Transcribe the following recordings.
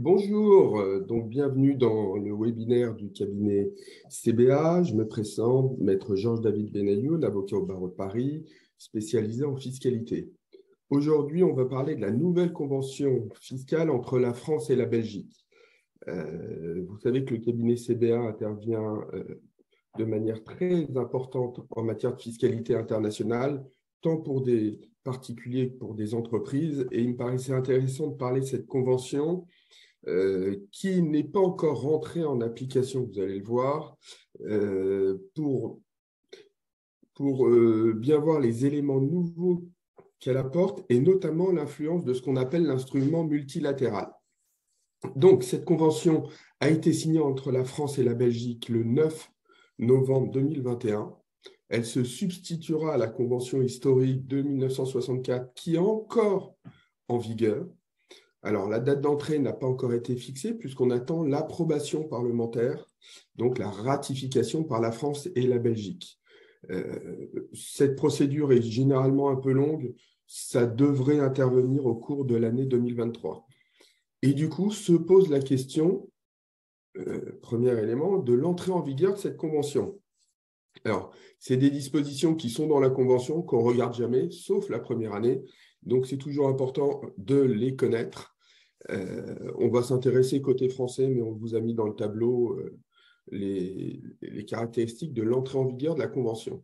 Bonjour, donc bienvenue dans le webinaire du cabinet CBA. Je me présente, Maître Georges-David Benayoun, avocat au barreau de Paris, spécialisé en fiscalité. Aujourd'hui, on va parler de la nouvelle convention fiscale entre la France et la Belgique. Vous savez que le cabinet CBA intervient de manière très importante en matière de fiscalité internationale, tant pour des particuliers que pour des entreprises. Et il me paraissait intéressant de parler de cette convention qui n'est pas encore rentré en application, vous allez le voir, pour bien voir les éléments nouveaux qu'elle apporte et notamment l'influence de ce qu'on appelle l'instrument multilatéral. Donc, cette convention a été signée entre la France et la Belgique le 9 novembre 2021. Elle se substituera à la convention historique de 1964 qui est encore en vigueur. Alors, la date d'entrée n'a pas encore été fixée puisqu'on attend l'approbation parlementaire, donc la ratification par la France et la Belgique. Cette procédure est généralement un peu longue, ça devrait intervenir au cours de l'année 2023. Et du coup, se pose la question, premier élément, de l'entrée en vigueur de cette convention. Alors, c'est des dispositions qui sont dans la convention qu'on ne regarde jamais, sauf la première année. Donc, c'est toujours important de les connaître. On va s'intéresser côté français, mais on vous a mis dans le tableau les caractéristiques de l'entrée en vigueur de la convention.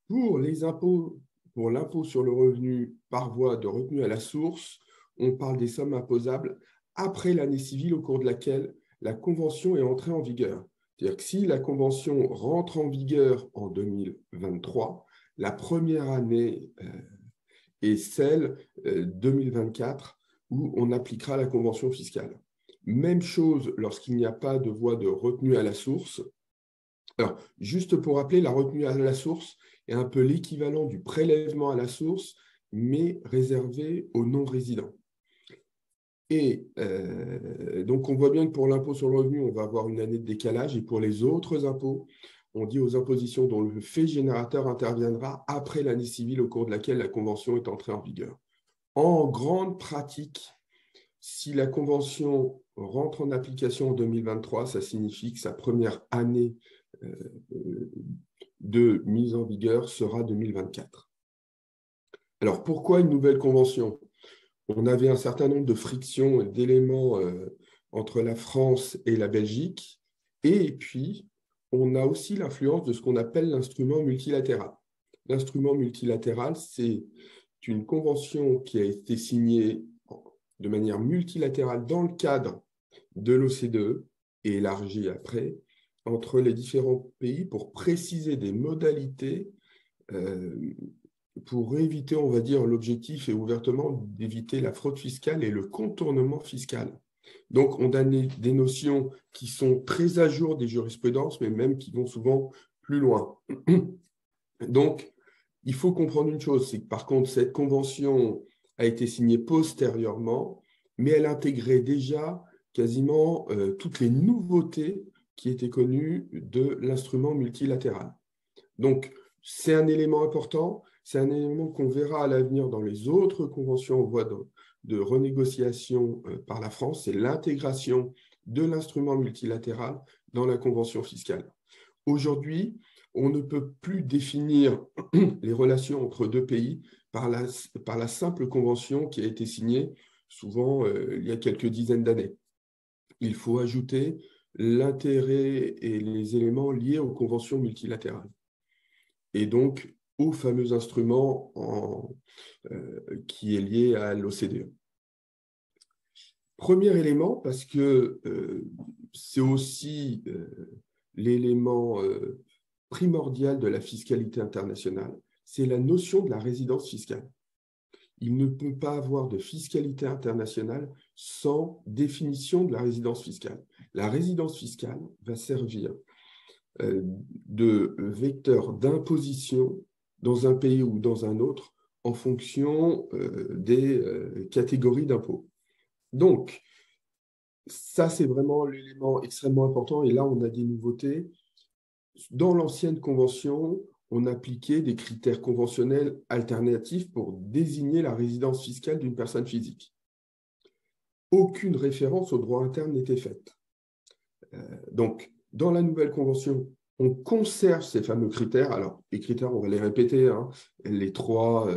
Pour les impôts, pour l'impôt sur le revenu par voie de retenue à la source, on parle des sommes imposables après l'année civile au cours de laquelle la convention est entrée en vigueur. C'est-à-dire que si la convention rentre en vigueur en 2023, la première année est celle 2024 où on appliquera la convention fiscale. Même chose lorsqu'il n'y a pas de voie de retenue à la source. Alors, juste pour rappeler, la retenue à la source est un peu l'équivalent du prélèvement à la source, mais réservé aux non-résidents. Et donc, on voit bien que pour l'impôt sur le revenu, on va avoir une année de décalage. Et pour les autres impôts, on dit aux impositions dont le fait générateur interviendra après l'année civile au cours de laquelle la convention est entrée en vigueur. En grande pratique, si la convention rentre en application en 2023, ça signifie que sa première année de mise en vigueur sera 2024. Alors, pourquoi une nouvelle convention ? On avait un certain nombre de frictions et d'éléments entre la France et la Belgique. Et puis, on a aussi l'influence de ce qu'on appelle l'instrument multilatéral. L'instrument multilatéral, c'est une convention qui a été signée de manière multilatérale dans le cadre de l'OCDE et élargie après entre les différents pays pour préciser des modalités pour éviter, on va dire, l'objectif est ouvertement d'éviter la fraude fiscale et le contournement fiscal. Donc, on a des notions qui sont très à jour des jurisprudences, mais même qui vont souvent plus loin. Donc, il faut comprendre une chose, c'est que par contre, cette convention a été signée postérieurement, mais elle intégrait déjà quasiment toutes les nouveautés qui étaient connues de l'instrument multilatéral. Donc, c'est un élément important, c'est un élément qu'on verra à l'avenir dans les autres conventions en voie de renégociation par la France, c'est l'intégration de l'instrument multilatéral dans la convention fiscale. Aujourd'hui, on ne peut plus définir les relations entre deux pays par la simple convention qui a été signée souvent il y a quelques dizaines d'années. Il faut ajouter l'intérêt et les éléments liés aux conventions multilatérales et donc au fameux instrument qui est lié à l'OCDE. Premier élément, parce que c'est aussi l'élément primordial de la fiscalité internationale, c'est la notion de la résidence fiscale. Il ne peut pas avoir de fiscalité internationale sans définition de la résidence fiscale. La résidence fiscale va servir de vecteur d'imposition dans un pays ou dans un autre en fonction des catégories d'impôts. Donc, ça, c'est vraiment l'élément extrêmement important. Et là, on a des nouveautés. Dans l'ancienne convention, on appliquait des critères conventionnels alternatifs pour désigner la résidence fiscale d'une personne physique. aucune référence au droit interne n'était faite. Donc, dans la nouvelle convention, on conserve ces fameux critères. Alors, les critères, on va les répéter, hein, les trois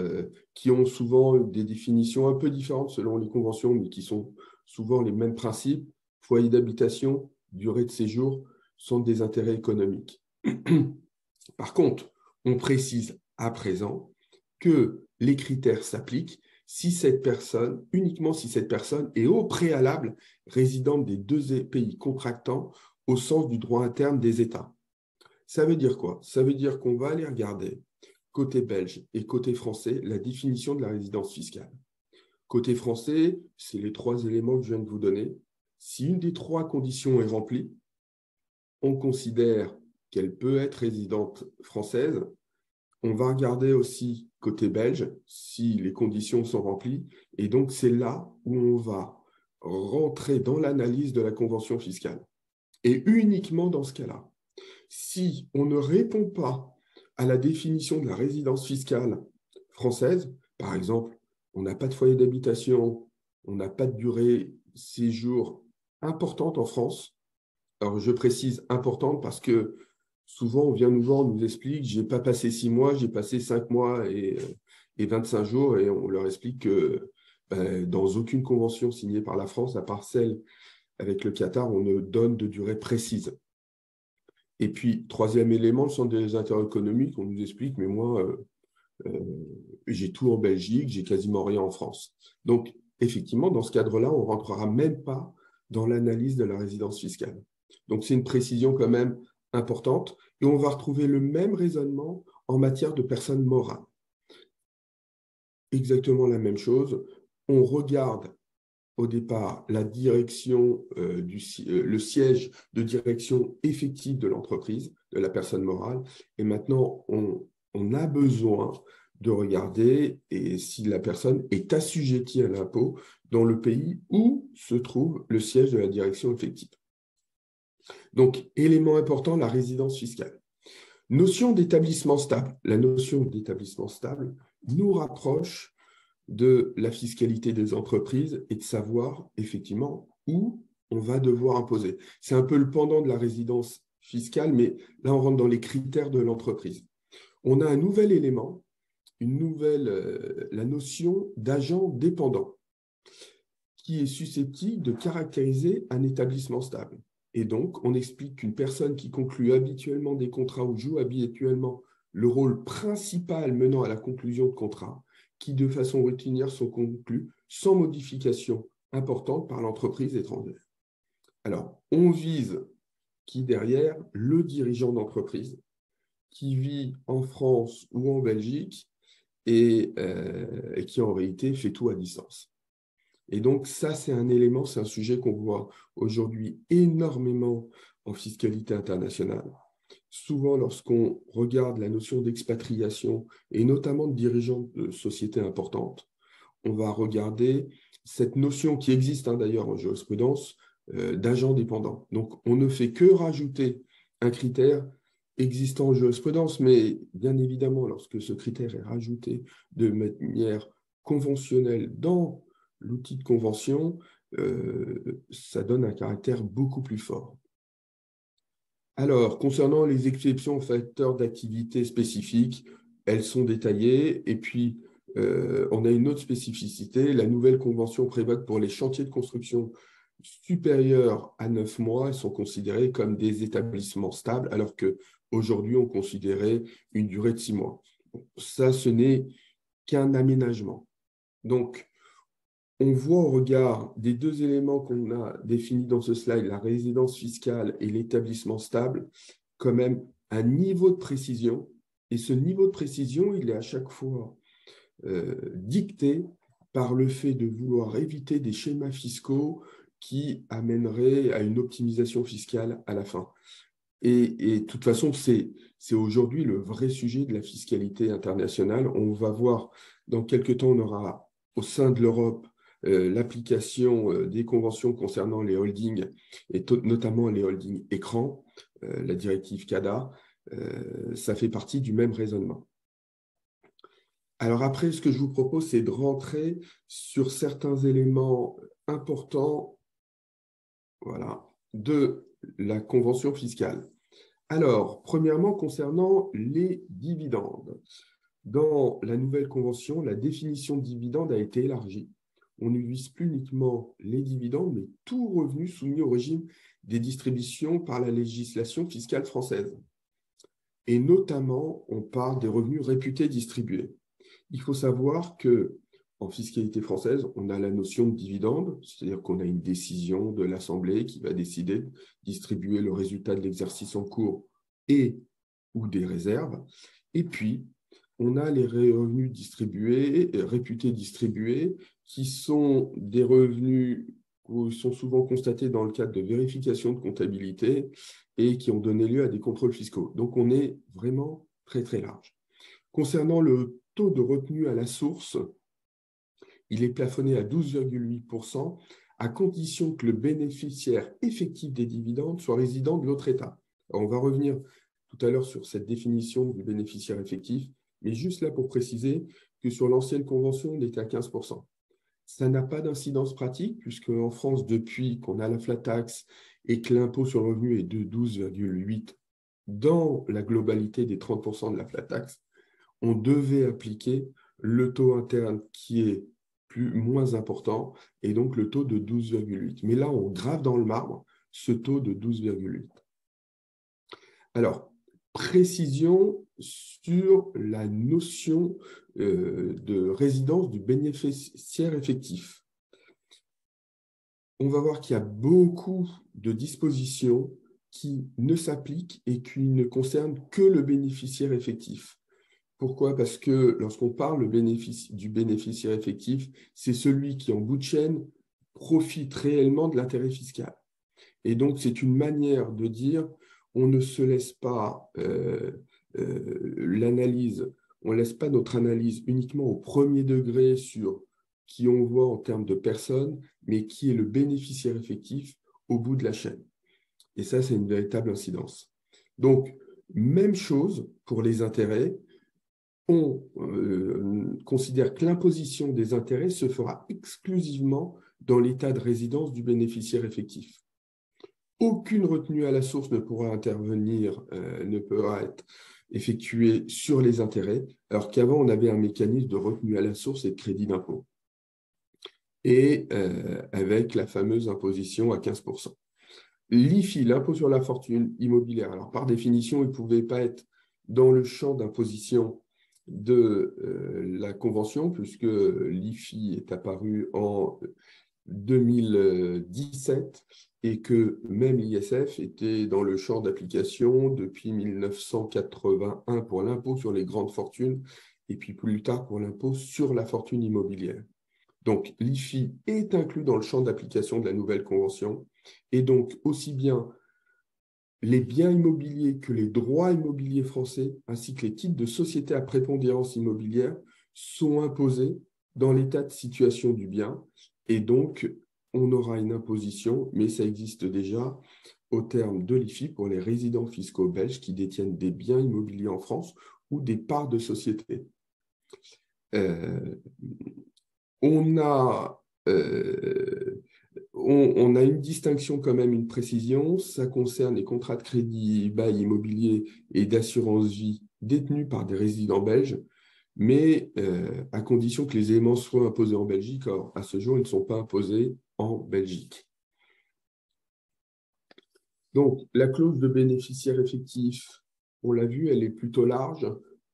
qui ont souvent des définitions un peu différentes selon les conventions, mais qui sont souvent les mêmes principes: foyer d'habitation, durée de séjour, centre des intérêts économiques. Par contre, on précise à présent que les critères s'appliquent si cette personne, uniquement si cette personne est au préalable résidente des deux pays contractants au sens du droit interne des États. Ça veut dire quoi? Ça veut dire qu'on va aller regarder, côté belge et côté français, la définition de la résidence fiscale. Côté français, c'est les trois éléments que je viens de vous donner. Si une des trois conditions est remplie, on considère qu'elle peut être résidente française. On va regarder aussi côté belge si les conditions sont remplies. Et donc, c'est là où on va rentrer dans l'analyse de la convention fiscale. Et uniquement dans ce cas-là, si on ne répond pas à la définition de la résidence fiscale française, par exemple, on n'a pas de foyer d'habitation, on n'a pas de durée séjour importante en France. Alors, je précise importante parce que souvent, on vient nous voir, on nous explique: je n'ai pas passé 6 mois, j'ai passé 5 mois et 25 jours, et on leur explique que dans aucune convention signée par la France, à part celle avec le Qatar, on ne donne de durée précise. Et puis, troisième élément, le centre des intérêts économiques, on nous explique: mais moi, j'ai tout en Belgique, j'ai quasiment rien en France. Donc, effectivement, dans ce cadre-là, on ne rentrera même pas dans l'analyse de la résidence fiscale. Donc, c'est une précision quand même importante. Et on va retrouver le même raisonnement en matière de personnes morales. Exactement la même chose. On regarde au départ la direction, le siège de direction effective de l'entreprise, de la personne morale. Et maintenant, on a besoin de regarder et si la personne est assujettie à l'impôt dans le pays où se trouve le siège de la direction effective. Donc, élément important, la résidence fiscale. Notion d'établissement stable. La notion d'établissement stable nous rapproche de la fiscalité des entreprises et de savoir effectivement où on va devoir imposer. C'est un peu le pendant de la résidence fiscale, mais là, on rentre dans les critères de l'entreprise. On a un nouvel élément, la notion d'agent dépendant, qui est susceptible de caractériser un établissement stable. Et donc, on explique qu'une personne qui conclut habituellement des contrats ou joue habituellement le rôle principal menant à la conclusion de contrats, qui de façon routinière sont conclus sans modification importante par l'entreprise étrangère. Alors, on vise qui derrière? Le dirigeant d'entreprise qui vit en France ou en Belgique et qui en réalité fait tout à distance. Et donc, ça, c'est un élément, c'est un sujet qu'on voit aujourd'hui énormément en fiscalité internationale. Souvent, lorsqu'on regarde la notion d'expatriation, et notamment de dirigeants de sociétés importantes, on va regarder cette notion qui existe d'ailleurs en jurisprudence d'agent dépendant. Donc, on ne fait que rajouter un critère existant en jurisprudence, mais bien évidemment, lorsque ce critère est rajouté de manière conventionnelle dans l'outil de convention, ça donne un caractère beaucoup plus fort. Alors, concernant les exceptions aux facteurs d'activité spécifiques, elles sont détaillées. Et puis, on a une autre spécificité. La nouvelle convention prévoit que pour les chantiers de construction supérieurs à 9 mois, elles sont considérées comme des établissements stables, alors qu'aujourd'hui, on considérait une durée de 6 mois. Ça, ce n'est qu'un aménagement. Donc, on voit au regard des deux éléments qu'on a définis dans ce slide, la résidence fiscale et l'établissement stable, quand même un niveau de précision. Et ce niveau de précision, il est à chaque fois dicté par le fait de vouloir éviter des schémas fiscaux qui amèneraient à une optimisation fiscale à la fin. Et de toute façon, c'est aujourd'hui le vrai sujet de la fiscalité internationale. On va voir dans quelques temps, on aura au sein de l'Europe l'application des conventions concernant les holdings, et notamment les holdings écrans, la directive CADA, ça fait partie du même raisonnement. Alors après, ce que je vous propose, c'est de rentrer sur certains éléments importants, voilà, de la convention fiscale. Alors, premièrement, concernant les dividendes. Dans la nouvelle convention, la définition de dividende a été élargie. On ne vise plus uniquement les dividendes, mais tout revenu soumis au régime des distributions par la législation fiscale française. Et notamment, on parle des revenus réputés distribués. Il faut savoir qu'en fiscalité française, on a la notion de dividende, c'est-à-dire qu'on a une décision de l'Assemblée qui va décider de distribuer le résultat de l'exercice en cours et ou des réserves. Et puis, on a les revenus distribués, réputés distribués, qui sont des revenus qui sont souvent constatés dans le cadre de vérification de comptabilité et qui ont donné lieu à des contrôles fiscaux. Donc, on est vraiment très, très large. Concernant le taux de retenue à la source, il est plafonné à 12,8% à condition que le bénéficiaire effectif des dividendes soit résident de l'autre État. Alors, on va revenir tout à l'heure sur cette définition du bénéficiaire effectif, mais juste là pour préciser que sur l'ancienne convention, on était à 15%. Ça n'a pas d'incidence pratique, puisque en France, depuis qu'on a la flat tax et que l'impôt sur le revenu est de 12,8 dans la globalité des 30% de la flat tax, on devait appliquer le taux interne qui est moins important, et donc le taux de 12,8. Mais là, on grave dans le marbre ce taux de 12,8. Alors, précision sur la notion de résidence du bénéficiaire effectif. On va voir qu'il y a beaucoup de dispositions qui ne s'appliquent et qui ne concernent que le bénéficiaire effectif. Pourquoi? Parce que lorsqu'on parle du bénéficiaire effectif, c'est celui qui, en bout de chaîne, profite réellement de l'intérêt fiscal. Et donc, c'est une manière de dire, on ne se laisse pas l'analyse, on ne laisse pas notre analyse uniquement au premier degré sur qui on voit en termes de personnes, mais qui est le bénéficiaire effectif au bout de la chaîne. Et ça, c'est une véritable incidence. Donc, même chose pour les intérêts. On considère que l'imposition des intérêts se fera exclusivement dans l'état de résidence du bénéficiaire effectif. Aucune retenue à la source ne pourra intervenir, ne pourra être effectuée sur les intérêts, alors qu'avant, on avait un mécanisme de retenue à la source et de crédit d'impôt. Et avec la fameuse imposition à 15%. L'IFI, l'impôt sur la fortune immobilière, alors par définition, il ne pouvait pas être dans le champ d'imposition de la Convention, puisque l'IFI est apparu en 2017 et que même l'ISF était dans le champ d'application depuis 1981 pour l'impôt sur les grandes fortunes et puis plus tard pour l'impôt sur la fortune immobilière. Donc, l'IFI est inclus dans le champ d'application de la nouvelle Convention et donc aussi bien les biens immobiliers que les droits immobiliers français, ainsi que les titres de société à prépondérance immobilière, sont imposés dans l'état de situation du bien. Et donc, on aura une imposition, mais ça existe déjà au terme de l'IFI pour les résidents fiscaux belges qui détiennent des biens immobiliers en France ou des parts de société. On a une distinction quand même, une précision. Ça concerne les contrats de crédit, bail immobilier et d'assurance vie détenus par des résidents belges, mais à condition que les éléments soient imposés en Belgique. Or, à ce jour, ils ne sont pas imposés en Belgique. Donc, la clause de bénéficiaire effectif, on l'a vu, elle est plutôt large.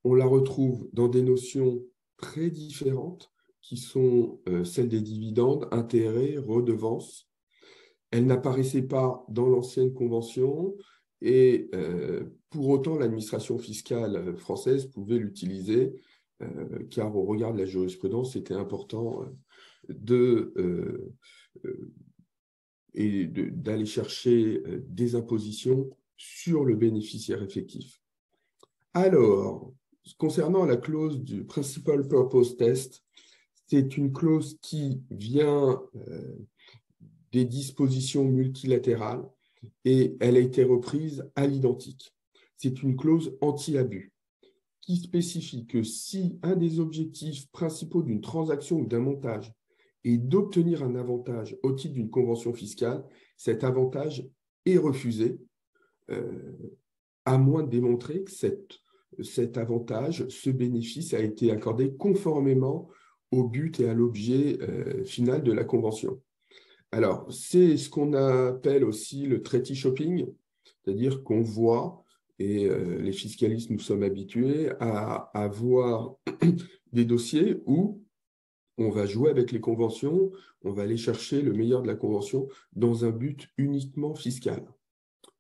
On la retrouve dans des notions très différentes qui sont celles des dividendes, intérêts, redevances. Elle n'apparaissait pas dans l'ancienne convention et pour autant, l'administration fiscale française pouvait l'utiliser car au regard de la jurisprudence, c'était important d'aller chercher des impositions sur le bénéficiaire effectif. Alors, concernant la clause du Principal Purpose Test, c'est une clause qui vient des dispositions multilatérales et elle a été reprise à l'identique. C'est une clause anti-abus qui spécifie que si un des objectifs principaux d'une transaction ou d'un montage et d'obtenir un avantage au titre d'une convention fiscale, cet avantage est refusé, à moins de démontrer que cet avantage, ce bénéfice a été accordé conformément au but et à l'objet final de la convention. Alors, c'est ce qu'on appelle aussi le treaty shopping, c'est-à-dire qu'on voit, et les fiscalistes nous sommes habitués à voir des dossiers où on va jouer avec les conventions, on va aller chercher le meilleur de la convention dans un but uniquement fiscal.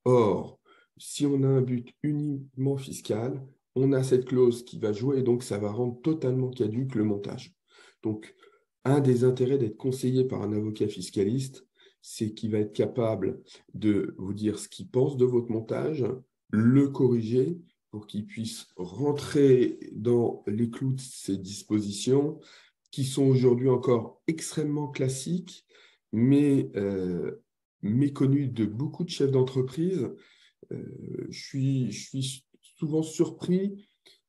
Or, si on a un but uniquement fiscal, on a cette clause qui va jouer et donc ça va rendre totalement caduque le montage. Donc, un des intérêts d'être conseillé par un avocat fiscaliste, c'est qu'il va être capable de vous dire ce qu'il pense de votre montage, le corriger pour qu'il puisse rentrer dans les clous de ses dispositions qui sont aujourd'hui encore extrêmement classiques, mais méconnues de beaucoup de chefs d'entreprise. Je suis souvent surpris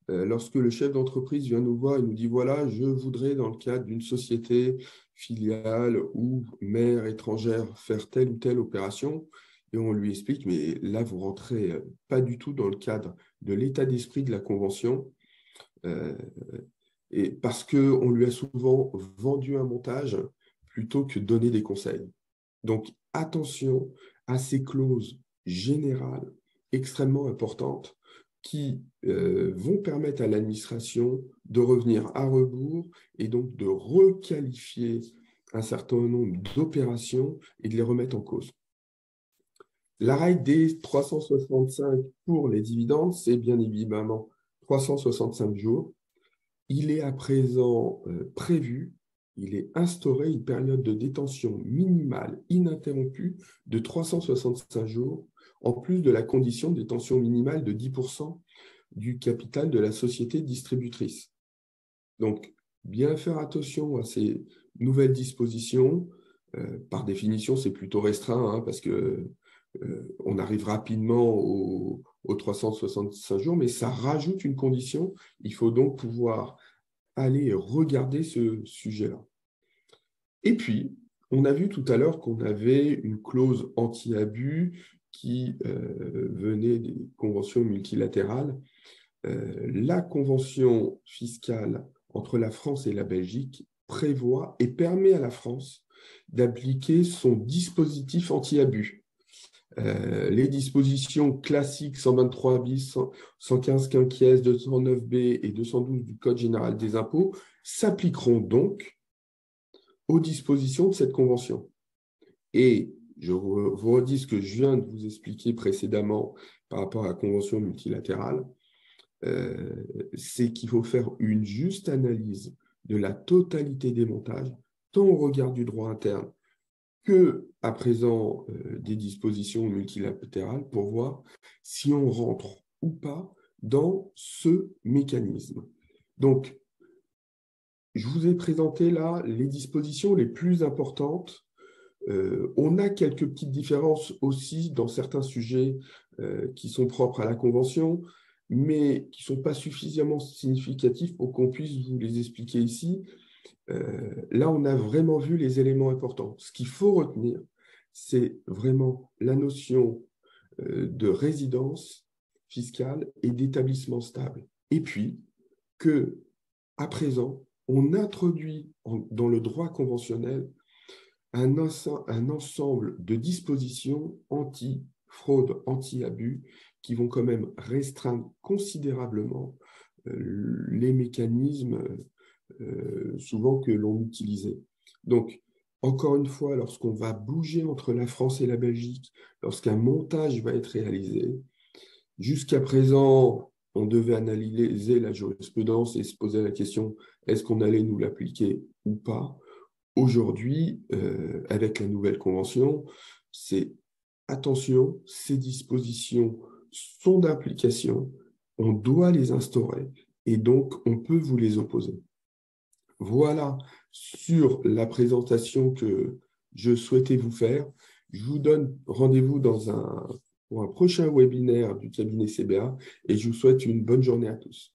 lorsque le chef d'entreprise vient nous voir et nous dit, voilà, je voudrais, dans le cadre d'une société filiale ou mère étrangère, faire telle ou telle opération. Et on lui explique, mais là, vous rentrez pas du tout dans le cadre de l'état d'esprit de la convention. Et parce qu'on lui a souvent vendu un montage plutôt que donner des conseils. Donc, attention à ces clauses générales extrêmement importantes qui vont permettre à l'administration de revenir à rebours et donc de requalifier un certain nombre d'opérations et de les remettre en cause. La règle des 365 pour les dividendes, c'est bien évidemment 365 jours. Il est à présent prévu, il est instauré une période de détention minimale ininterrompue de 365 jours, en plus de la condition de détention minimale de 10% du capital de la société distributrice. Donc, bien faire attention à ces nouvelles dispositions. Par définition, c'est plutôt restreint, hein, parce que on arrive rapidement aux 365 jours, mais ça rajoute une condition. Il faut donc pouvoir aller regarder ce sujet-là. Et puis, on a vu tout à l'heure qu'on avait une clause anti-abus qui venait des conventions multilatérales. La convention fiscale entre la France et la Belgique prévoit et permet à la France d'appliquer son dispositif anti-abus. Les dispositions classiques 123 bis, 115 quinquies, 209b et 212 du Code général des impôts s'appliqueront donc aux dispositions de cette convention. Et je vous redis ce que je viens de vous expliquer précédemment par rapport à la convention multilatérale, c'est qu'il faut faire une juste analyse de la totalité des montages, tant au regard du droit interne que, à présent, des dispositions multilatérales pour voir si on rentre ou pas dans ce mécanisme. Donc, je vous ai présenté là les dispositions les plus importantes. On a quelques petites différences aussi dans certains sujets qui sont propres à la Convention, mais qui ne sont pas suffisamment significatifs pour qu'on puisse vous les expliquer ici. Là, on a vraiment vu les éléments importants. Ce qu'il faut retenir, c'est vraiment la notion de résidence fiscale et d'établissement stable. Et puis, que, à présent, on introduit dans le droit conventionnel un ensemble de dispositions anti-fraude, anti-abus, qui vont quand même restreindre considérablement les mécanismes souvent que l'on utilisait. Donc, encore une fois, lorsqu'on va bouger entre la France et la Belgique, lorsqu'un montage va être réalisé, jusqu'à présent, on devait analyser la jurisprudence et se poser la question, est-ce qu'on allait nous l'appliquer ou pas? Aujourd'hui, avec la nouvelle convention, c'est attention, ces dispositions sont d'application, on doit les instaurer et donc on peut vous les opposer. Voilà sur la présentation que je souhaitais vous faire. Je vous donne rendez-vous pour un prochain webinaire du cabinet CBA et je vous souhaite une bonne journée à tous.